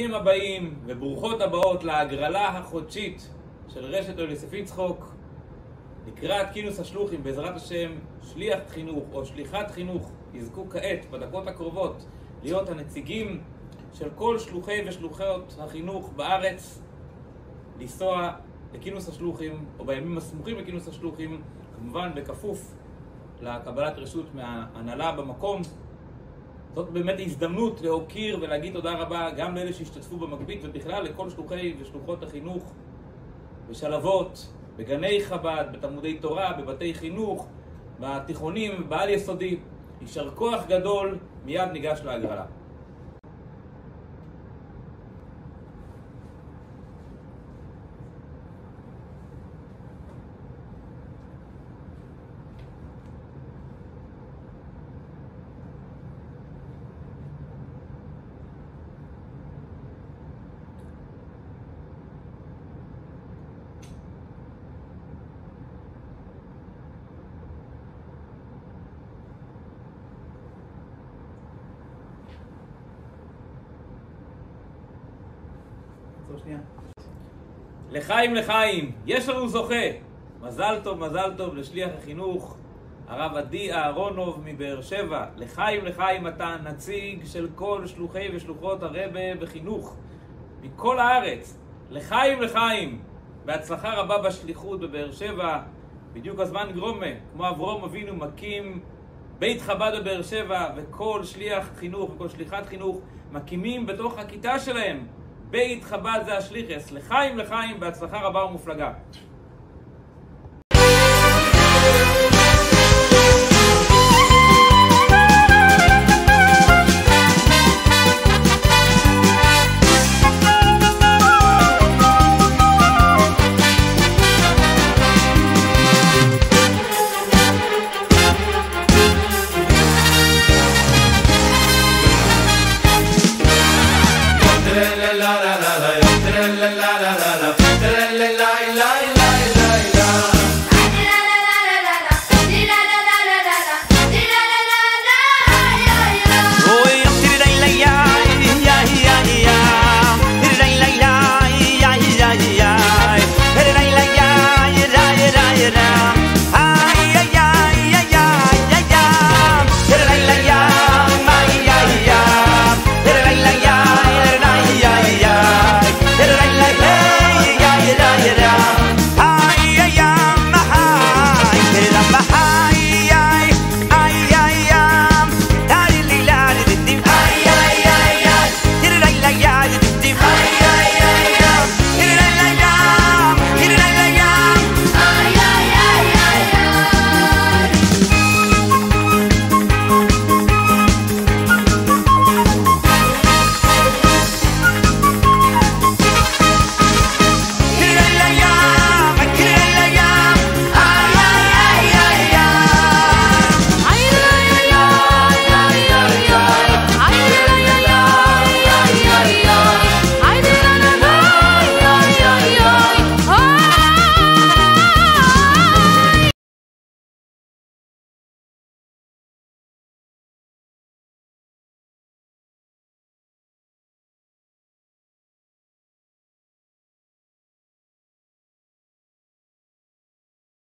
ברוכים הבאים וברוכות הבאות להגרלה החודשית של רשת יוליסף יצחוק לקראת כינוס השלוחים. בעזרת השם, שליח חינוך או שליחת חינוך יזכו כעת בדקות הקרובות להיות הנציגים של כל שלוחי ושלוחות החינוך בארץ, לנסוע לכינוס השלוחים או בימים הסמוכים לכינוס השלוחים, כמובן בכפוף לקבלת רשות מההנהלה במקום. זאת באמת הזדמנות להוקיר ולהגיד תודה רבה גם לאלה שהשתתפו במקבית, ובכלל לכל שלוחי ושלוחות החינוך בשלבות, בגני חב"ד, בתלמודי תורה, בבתי חינוך, בתיכונים, בעל יסודי. יישר כוח גדול. מיד ניגש להגרלה. לחיים לחיים, יש לנו זוכה. מזל טוב לשליח החינוך הרב עדי אהרונוב מבאר שבע. לחיים לחיים, אתה נציג של כל שלוחי ושלוחות הרבה בחינוך מכל הארץ. לחיים לחיים, בהצלחה רבה בשליחות בבאר שבע. בדיוק הזמן גרומה, כמו אברהם אבינו מקים בית חב"ד בבאר שבע, וכל שליח חינוך וכל שליחת חינוך מקימים בתוך הכיתה שלהם בית חב"ד זה השליחס. לחיים לחיים, בהצלחה רבה ומופלגה.